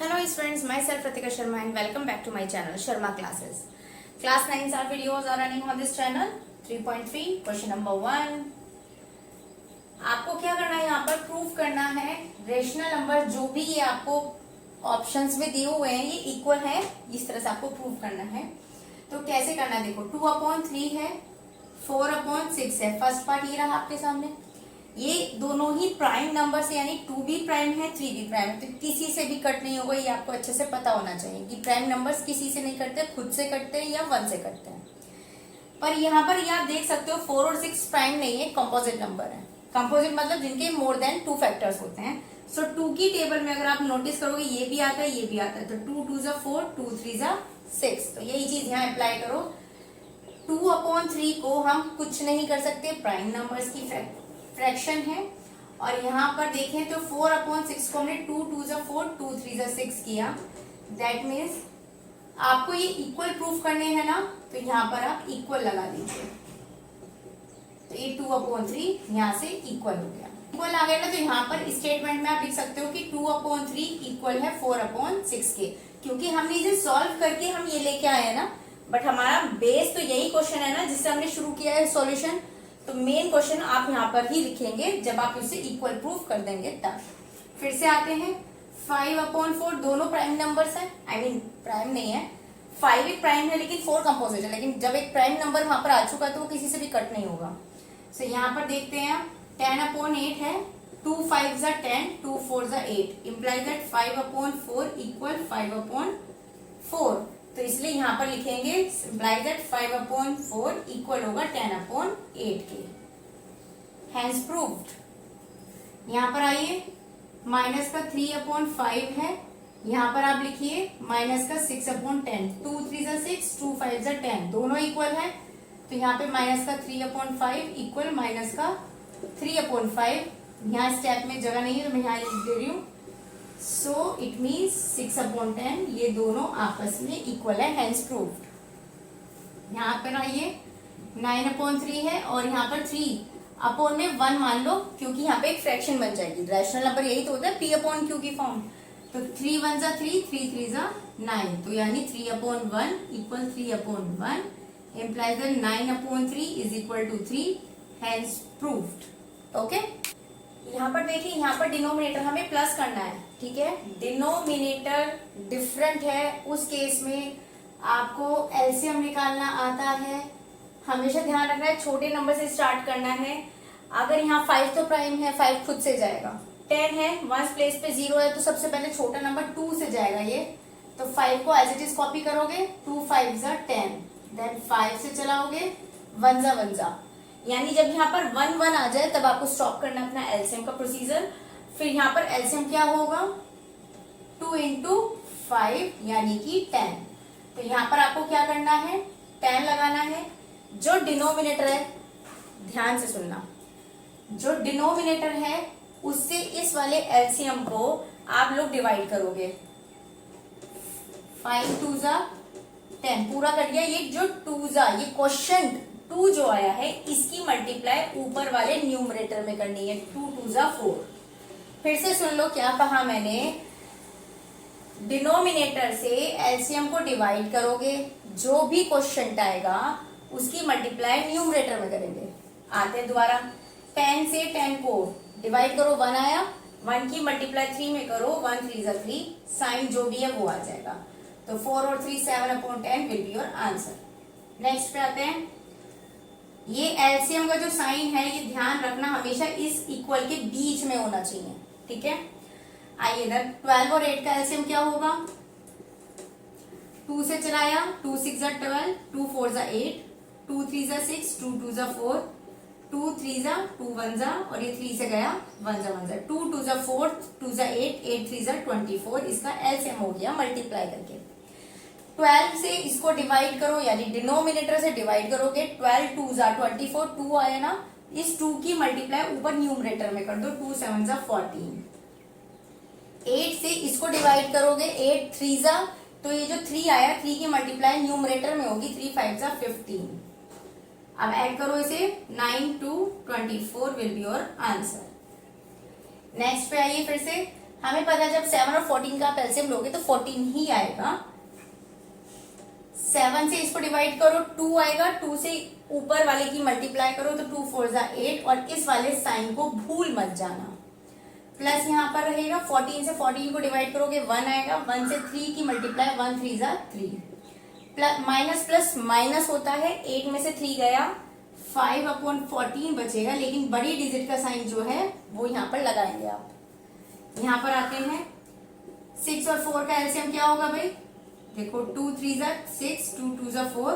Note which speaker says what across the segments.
Speaker 1: Hello friends, myself Ratika Sharma and welcome back to my channel Sharma Classes. Class 9 our videos are running on this channel. 3.3 question number 1. आपको क्या करना है, यहाँ पर proof करना है रेशनल नंबर जो भी ये आपको ऑप्शंस में दिए हुए हैं ये इक्वल है, इस तरह से आपको प्रूफ करना है। तो कैसे करना है, देखो 2/3 है, 4/6 है। फर्स्ट पार्ट ये रहा आपके सामने, ये दोनों ही प्राइम नंबर से, यानी 2 भी प्राइम है 3 भी प्राइम है, तो किसी से भी कट नहीं होगा। ये आपको अच्छे से पता होना चाहिए कि प्राइम नंबर्स किसी से नहीं कटते, खुद से कटते हैं या 1 से कटते हैं। पर यहाँ पर ये आप देख सकते हो 4 और 6 प्राइम नहीं है, कंपोजिट नंबर है। कंपोजिट मतलब जिनके मोर देन 2 फैक्टर्स होते हैं। सो 2 की टेबल में अगर आप नोटिस करोगे ये भी आता है, ये भी आता है, तो 2 2 जा 4, 2 3 जा 6। तो यही चीज यहाँ अप्लाई करो। 2/3 को हम कुछ नहीं कर सकते, प्राइम नंबर्स की फ्रैक्शन है। और यहाँ पर देखें तो 4/6 को हमने 2 2 जा 4, 2 3 जा 6 किया। दैट मीन्स आपको ये इक्वल प्रूफ करने हैं ना, तो यहाँ पर आप इक्वल लगा दीजिए। तो ये 2/3 यहाँ से इक्वल हो गया। इक्वल आ गया ना, तो यहाँ पर स्टेटमेंट में आप लिख सकते हो कि 2/3 इक्वल है 4/6 के, क्योंकि हमने इसे सॉल्व करके हम ये लेके आए हैं ना। बट हमारा बेस तो यही क्वेश्चन है ना जिससे हमने शुरू किया है सॉल्यूशन। तो मेन क्वेश्चन आप यहाँ पर ही लिखेंगे जब आप इसे इक्वल प्रूफ कर देंगे तब। फिर से आते हैं 5/4, दोनों प्राइम नंबर्स हैं, आई मीन प्राइम नहीं है, 5 एक प्राइम है लेकिन 4 कंपोजिट है। लेकिन जब एक प्राइम नंबर वहां पर आ चुका है तो वो किसी से भी कट नहीं होगा। सो यहाँ पर देखते हैं 10/8 है, 2 5 जा 10, 2 4 जा 8, इम्प्लाई दैट 5/4 इक्वल 5/4। तो इसलिए यहाँ पर लिखेंगे इम्प्लाई दैट 5/4 इक्वल होगा 10/8 के। Hence proved. यहाँ पर आइए, माइनस का 3/5 है, यहाँ पर आप लिखिए माइनस का 6/10, 2 3 जा 6, 2 5 जा 10, दोनों इक्वल है। तो यहाँ पे माइनस का 3/5 इक्वल माइनस का 3/5। यहाँ स्टेप में जगह नहीं है तो मैं यहाँ लिख दे रही हूँ। सो इट मीन्स 6/10 ये दोनों आपस में इक्वल है, हैंस प्रूव्ड। यहाँ पर आइए 9/3 है और यहाँ पर 3 में 1 मान लो, क्योंकि यहाँ पे एक फ्रैक्शन बन जाएगी। रैशनल नंबर यही तो होता है P/Q की फॉर्म। तो 3 1 जा 3, 3 3 जा 9, तो यानी 3/1 equal 3/1 implies that 9/3 is equal to 3, hence proved. Okay, यहाँ पर देखिए, यहाँ पर डिनोमिनेटर हमें प्लस करना है, ठीक है। डिनोमिनेटर डिफरेंट है, उस केस में आपको एलसीएम निकालना आता है। हमेशा ध्यान रखना है छोटे नंबर से स्टार्ट करना है। अगर यहाँ 5 तो प्राइम है, 5 खुद से जाएगा। 10 है, 1 प्लेस पे 0 है, तो सबसे पहले छोटा नंबर 2 से जाएगा ये। तो 5 को एज इट इज कॉपी करोगे, 2 5 जा 10, देन 5 से चलाओगे 1 जा 1 जा, यानी जब यहाँ पर 1 1 आ जाए तब आपको स्टॉप करना अपना एलसीएम का प्रोसीजर। फिर यहाँ पर एलसीएम क्या होगा, 2 × 5 यानी कि 10। तो यहाँ पर आपको क्या करना है, 10 लगाना है। जो डिनोमिनेटर है, ध्यान से सुनना, जो डिनोमिनेटर है उससे इस वाले एलसीएम को आप लोग डिवाइड करोगे। 5 2 जा 10 पूरा कर दिया। ये जो 2 जा, ये क्वेश्चन 2 जो आया है इसकी मल्टीप्लाई ऊपर वाले न्यूमरेटर में करनी है। 2 2 जा 4। फिर से सुन लो क्या कहा मैंने, डिनोमिनेटर से एलसीएम को डिवाइड करोगे, जो भी क्वेश्चन आएगा उसकी मल्टीप्लाई न्यूमरेटर में करेंगे। आते दोबारा, 10 से 10 को डिवाइड करो, 1 आया, 1 की मल्टीप्लाई 3 में करो, 1 3 जा 3, साइन जो भी है वो आ जाएगा। तो 4 और 3 7/10 will be your answer. Next पे आते हैं, ये एलसीएम का जो साइन है ये ध्यान रखना हमेशा इस इक्वल के बीच में होना चाहिए, ठीक है। आइए इधर 12 और 8 का एलसीएम क्या होगा, 2 से चलाया, 2 6 जा 12, 2 4 जा 8, 2 3 जा 6, 2 2 जा 4, 2 3 जा 2 1 जा, और ये 3 से गया 1 जा 1 जा, 2 2 जा 4, 2 जा 8, 8 3 जा 24, इसका एलसीएम हो गया मल्टीप्लाई करके। 12 से इसको डिवाइड करो, यानी डिनोमिनेटर से डिवाइड करोगे, 12 2 जा 24, 2 आया ना, इस 2 की मल्टीप्लाई ऊपर न्यूमरेटर में कर दो, 2 7 जा 14। 8 से इसको डिवाइड करोगे, 8 3 जा, तो ये जो 3 आया 3 की मल्टीप्लाई न्यूमरेटर में होगी, 3 5 जा 15। अब ऐड करो इसे, 9 2 24 will be your answer. Next पे आइए, फिर से हमें पता है जब 7 और 14 का आप एलसीएम लोगे तो 14 ही आएगा। 7 से इसको डिवाइड करो 2 आएगा, 2 से ऊपर वाले की मल्टीप्लाई करो तो 2 4 जा 8, और इस वाले साइन को भूल मत जाना। प्लस यहाँ पर रहेगा 14 से 14 को डिवाइड करोगे 1 आएगा, 1 से 3 की मल्टीप्लाई 1 3 जा 3, प्लस माइनस प्लस माइनस होता है, 8 में से 3 गया, 5/14 बचेगा, लेकिन बड़ी डिजिट का साइन जो है वो यहाँ पर लगाएंगे आप। यहाँ पर आते हैं 6 और 4 का एलसीएम क्या होगा भाई, देखो 2 3 जा 6, 2 2 जा 4,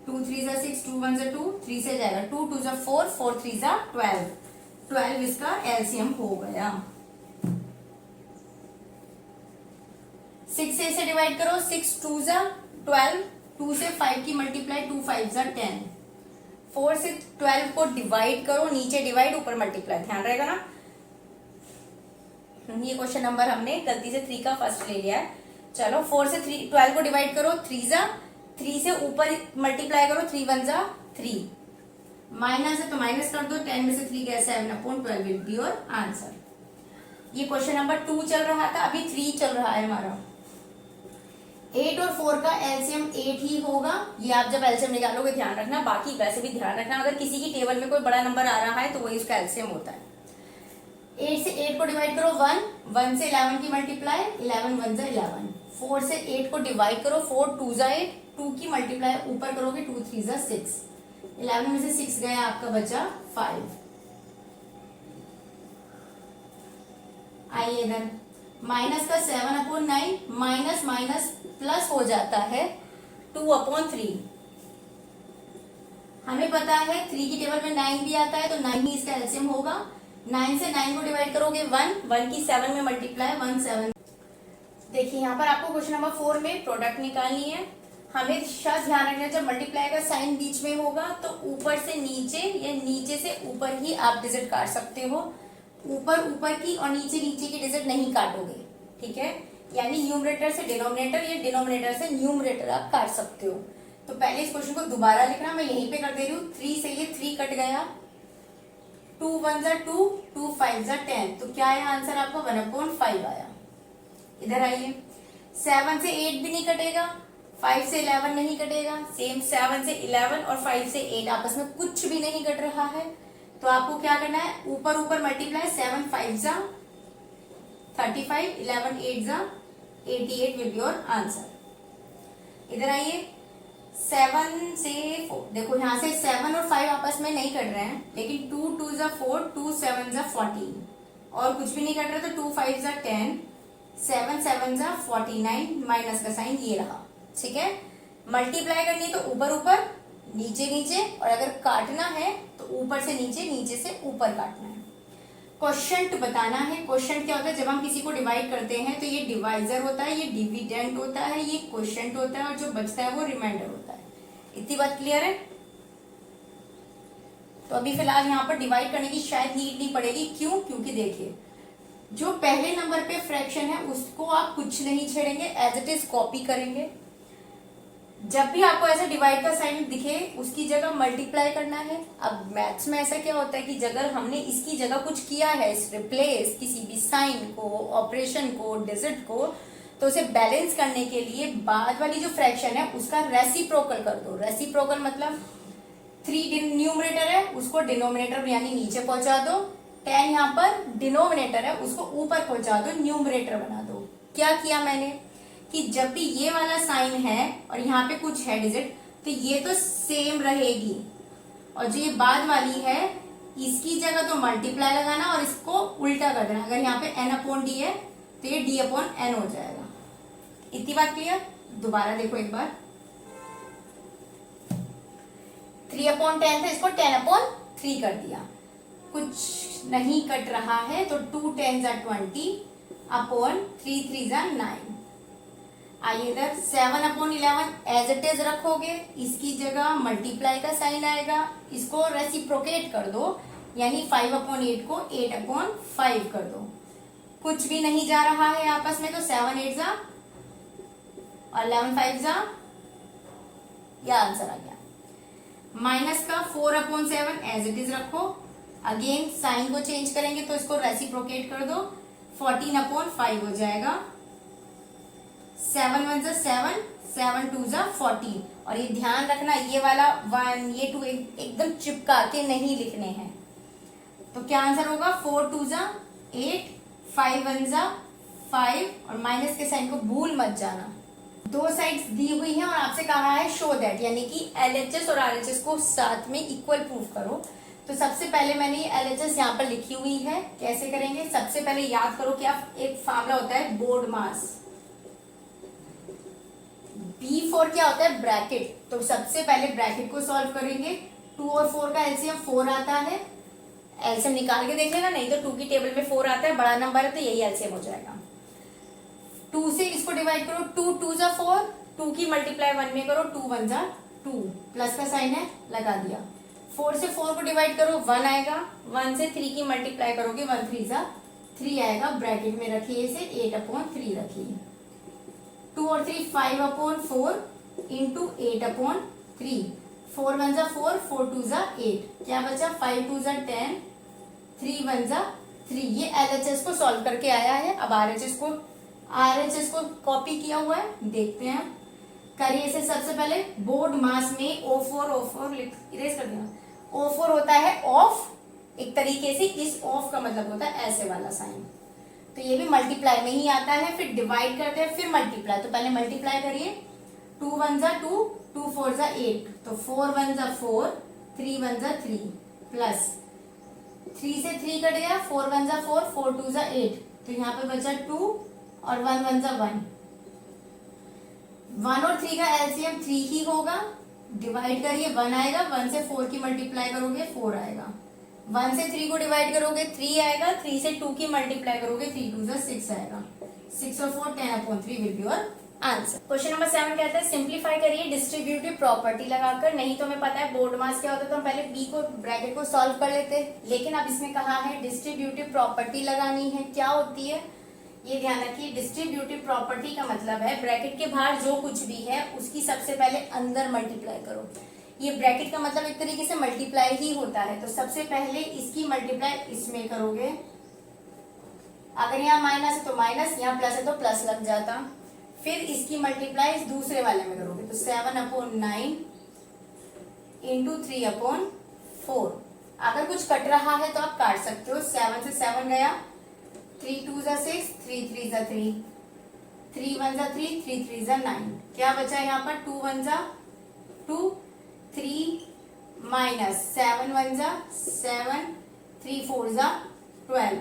Speaker 1: 2 3 जा 6, 2 1 जा 2, 3 से जाएगा 2 2 जा 4, 4 3 जा 12, 12 इसका एलसीएम हो गया। 6 से डिवाइड करो, 6 2 जा 12, 2 से 5 की मल्टीप्लाई 2 5 जा 10, 4 से 12 को डिवाइड करो, नीचे डिवाइड ऊपर मल्टीप्लाई, ध्यान रहेगा ना। ये क्वेश्चन नंबर हमने गलती से 3 का फर्स्ट ले लिया है। चलो 4 से 12 को डिवाइड करो, 3 जा 3 से ऊपर मल्टीप्लाई करो, 3 1 जा 3, माइनस है तो माइनस कर दो, 10 में से 3 गया 7/12 विल बी योर आंसर। ये क्वेश्चन नंबर 2 चल रहा था, अभी 3 चल रहा है हमारा। 8 और 4 का एलसीएम 8 ही होगा, ये आप जब एलसीएम निकालोगे ध्यान रखना, बाकी वैसे भी ध्यान रखना, अगर किसी की टेबल में कोई बड़ा नंबर आ रहा है तो वही उसका एलसीएम होता है। 8 से 8 को डिवाइड करो 1, 1 से 11 की मल्टीप्लाई 11 1 जा 11, 4 से 8 को डिवाइड करो, 4 2 जा 8, 2 की मल्टीप्लाई ऊपर करोगे 2 3 जा 6, 11 में से 6 गया आपका बचा 5। आइए इधर माइनस का 7/9, माइनस माइनस प्लस हो जाता है 2/3। हमें पता है 3 की टेबल में 9 भी आता है तो 9 ही इसका एलसीएम होगा। 9 से 9 को डिवाइड करोगे 1, 1 की 7 में मल्टीप्लाई 1 7। देखिए यहाँ पर आपको क्वेश्चन नंबर 4 में प्रोडक्ट निकालनी है। हमेशा ध्यान रखना जब मल्टीप्लाई का साइन बीच में होगा तो ऊपर से नीचे या नीचे से ऊपर ही आप डिजिट काट सकते हो, ऊपर ऊपर की और नीचे नीचे की डिजिट नहीं काटोगे, ठीक है। यानी न्यूमरेटर से डिनोमिनेटर या डिनोमिनेटर से न्यूमरेटर आप काट सकते हो। तो पहले इस क्वेश्चन को दोबारा लिखना, मैं यहीं पे कर दे रही हूँ। 3 से ये 3 कट गया, 2 1 जा 2, 2 5 जा 10, तो क्या आया आंसर आपका 1/5 आया। इधर आइए 7 से 8 भी नहीं कटेगा, 5 से 11 नहीं कटेगा, सेम 7 से 11 और 5 से 8 आपस में कुछ भी नहीं कट रहा है, तो आपको क्या करना है, ऊपर ऊपर मल्टीप्लाई 7 5 जा 35, 11 8 जा 88 विल बी योर आंसर। इधर आइए 7 से 4, देखो यहाँ से 7 और 5 आपस में नहीं कट रहे हैं, लेकिन 2 2 जा 4, 2 7 जा 14 और कुछ भी नहीं कट रहा, तो 2 5 जा 10, 7 7 जा 49, माइनस का साइन ये रहा, ठीक है। मल्टीप्लाई करनी है तो ऊपर ऊपर नीचे नीचे, और अगर काटना है तो ऊपर से नीचे नीचे से ऊपर काटना है। क्वोशिएंट बताना है। क्वोशिएंट क्या होता है, जब हम किसी को डिवाइड करते हैं तो ये डिवाइजर होता है, ये डिविडेंड होता है, ये क्वोशिएंट होता है, और जो बचता है वो रिमाइंडर होता है। इतनी बात क्लियर है। तो अभी फिलहाल यहाँ पर डिवाइड करने की शायद नीड नहीं पड़ेगी, क्यों, क्योंकि देखिए जो पहले नंबर पे फ्रैक्शन है उसको आप कुछ नहीं छेड़ेंगे, एज इट इज कॉपी करेंगे। जब भी आपको ऐसा डिवाइड का साइन दिखे उसकी जगह मल्टीप्लाई करना है। अब मैथ्स में ऐसा क्या होता है कि अगर हमने इसकी जगह कुछ किया है, रिप्लेस किसी भी साइन को, ऑपरेशन को, डिजिट को, तो उसे बैलेंस करने के लिए बाद वाली जो फ्रैक्शन है उसका रेसिप्रोकल कर दो। रेसिप्रोकल मतलब 3 न्यूमरेटर है उसको डिनोमिनेटर यानी नीचे पहुंचा दो, 10 यहाँ पर डिनोमिनेटर है उसको ऊपर पहुंचा दो, न्यूमरेटर बना दो। क्या किया मैंने कि जब भी ये वाला साइन है और यहाँ पे कुछ है डिजिट, तो ये तो सेम रहेगी, और जो ये बाद वाली है इसकी जगह तो मल्टीप्लाई लगाना और इसको उल्टा कर देना। अगर यहाँ पे n/d है तो ये d/n हो जाएगा। इतनी बात क्लियर। दोबारा देखो एक बार, 3/10 था, इसको 10/3 कर दिया, कुछ नहीं कट रहा है, तो 2 10 जा 20 अपॉन 3 3 जा 9। आइए इधर 7/11 एज इट इज रखोगे, इसकी जगह मल्टीप्लाई का साइन आएगा, इसको रेसिप्रोकेट कर दो, यानी 5/8 को 8/5 कर दो। कुछ भी नहीं जा रहा है आपस में, तो 7 8 जा और 11 5 जा, यह आंसर आ गया। माइनस का 4/7 एज इट इज रखो, अगेन साइन को चेंज करेंगे तो इसको रेसिप्रोकेट कर दो, 14/5 हो जाएगा। 7 1 7, 7 2 14। और ये ध्यान रखना, ये वाला 1 ये 2 एकदम चिपका के नहीं लिखने हैं। तो क्या आंसर होगा? 4 2 8, 5 1 5, और माइनस के साइन को भूल मत जाना। दो साइड्स दी हुई हैं और आपसे कहा है शो दैट, यानी कि LHS और RHS को साथ में इक्वल प्रूव करो। तो सबसे पहले मैंने ये LHS यहाँ पर लिखी हुई है। कैसे करेंगे? सबसे पहले याद करो क्या एक फार्मूला होता है बोर्ड मास। B4 क्या होता है? ब्रैकेट। तो सबसे पहले ब्रैकेट को सॉल्व करेंगे। 2 और 4 का एलसीएम 4 आता है। एलसीएम निकाल के देख लेना, नहीं तो 2 की टेबल में 4 आता है, बड़ा नंबर है तो यही एलसीएम हो जाएगा। 2 से इसको डिवाइड करो, 2 2 4, 2 की मल्टीप्लाई 1 में करो, 2 1 2, प्लस का साइन है लगा दिया। 4 से 4 को डिवाइड करो, 1 आएगा। 1 से 3 की मल्टीप्लाई करोगे, 1 3 3 आएगा। ब्रैकेट में रखिए इसे, 8/3 रखिए। 2 और 3 5/4 इंटू 8/3। 4 1 4, 4 2 8, क्या बचा? 5 2 10, 3 1 3। ये LHS को सॉल्व करके आया है। अब RHS को कॉपी किया हुआ है, देखते हैं। करिए इसे। सबसे पहले बोर्ड मास में O4 इरेज कर दिया। O4 होता है ऑफ, एक तरीके से इस ऑफ का मतलब होता है ऐसे वाला साइन। तो ये भी मल्टीप्लाई में ही आता है। फिर डिवाइड करते हैं, फिर मल्टीप्लाई। तो पहले मल्टीप्लाई करिए। 2 1 2, 2 4 8, तो 4 1 4, 3 1 3, प्लस 3 से 3 कट गया, 4 1 4, 4 2 8, तो यहाँ पे बचा 2 और 1 1 1। 1 और 3 का एलसीएम 3 ही होगा। डिवाइड करिए, 1 आएगा। 1 से 4 की मल्टीप्लाई करोगे, 4 आएगा। 1 से 3 को डिवाइड करोगे, 3 आएगा। 3 से 2 की मल्टीप्लाई करोगे, 3 2 6 आएगा। 6 और 4 10/3 will be your answer. Question number 7 कहता है सिंप्लीफाई करिए डिस्ट्रीब्यूटिव प्रॉपर्टी लगाकर। नहीं तो हमें पता है बोर्ड मास क्या होता है, तो हम पहले बी को ब्रैकेट को सॉल्व कर लेते, लेकिन अब इसमें कहा है डिस्ट्रीब्यूटिव प्रॉपर्टी लगानी है। क्या होती है ये ध्यान रखिए। डिस्ट्रीब्यूटिव प्रॉपर्टी का मतलब है ब्रैकेट के बाहर जो कुछ भी है उसकी सबसे पहले अंदर मल्टीप्लाई करो। ये ब्रैकेट का मतलब एक तरीके से मल्टीप्लाई ही होता है। तो सबसे पहले इसकी मल्टीप्लाई इसमें करोगे। अगर यहाँ माइनस है तो माइनस, यहाँ प्लस है तो प्लस लग जाता। फिर इसकी मल्टीप्लाई इस दूसरे वाले में करोगे, तो 7/9 इंटू 3/4। अगर कुछ कट रहा है तो आप काट सकते हो। 7 से 7 गया, 3 2 6, 3 3 3, 3 1 3, 3 3 9। क्या बचा यहाँ पर? 2 1 2, 3 माइनस 7 1 7, 3 4 12।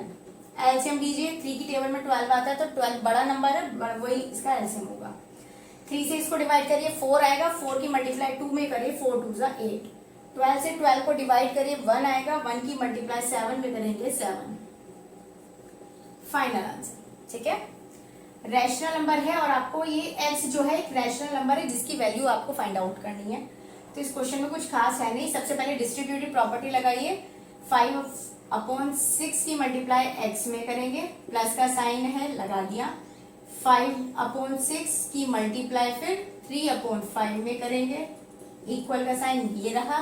Speaker 1: एलसीएम लीजिए। 3 की टेबल में 12 आता है, तो 12 बड़ा नंबर है, वही इसका एलसीएम होगा। 3 से इसको डिवाइड करिए, 4 आएगा। 4 की मल्टीप्लाई 2 में करिए, 4 2 8। 12 से 12 को डिवाइड करिए, 1 आएगा। 1 की मल्टीप्लाई 7 में करेंगे, 7। Final answer. ठीक है, रैशनल नंबर है और आपको ये एक्स जो है एक रैशनल नंबर है जिसकी वैल्यू आपको फाइंड आउट करनी है। तो इस क्वेश्चन में कुछ खास है नहीं। सबसे पहले डिस्ट्रीब्यूटिव प्रॉपर्टी लगाइए। 5/6 की मल्टीप्लाई एक्स में करेंगे, प्लस का साइन है लगा दिया। 5/6 की मल्टीप्लाई फिर 3/5 में करेंगे, इक्वल का साइन ये रहा।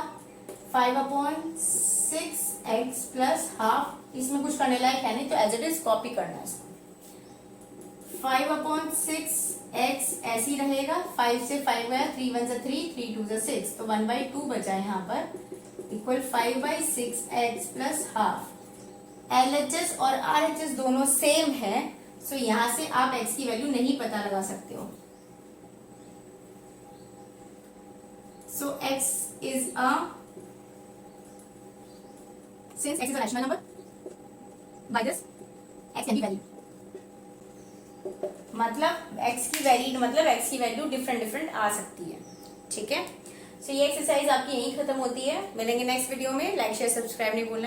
Speaker 1: 5/6 एक्स प्लस हाफ। इसमें कुछ करने लायक है नहीं, तो एज इट इज कॉपी करना है इसको। 5/6 एक्स ऐसी रहेगा। 5 से 5 गया, 3 1 3, 3 2 6, तो 1/2 बचा यहाँ पर, equal 5/6 x plus half. LHS और RHS दोनों सेम है, सो यहां से आप x की वैल्यू नहीं पता लगा सकते हो। सो x is a, since x is a rational number, by this x can be varied। मतलब x की वैल्यू डिफरेंट आ सकती है। ठीक है, सो ये एक्सरसाइज आपकी यहीं खत्म होती है। मिलेंगे नेक्स्ट वीडियो में। लाइक शेयर सब्सक्राइब नहीं भूलना है।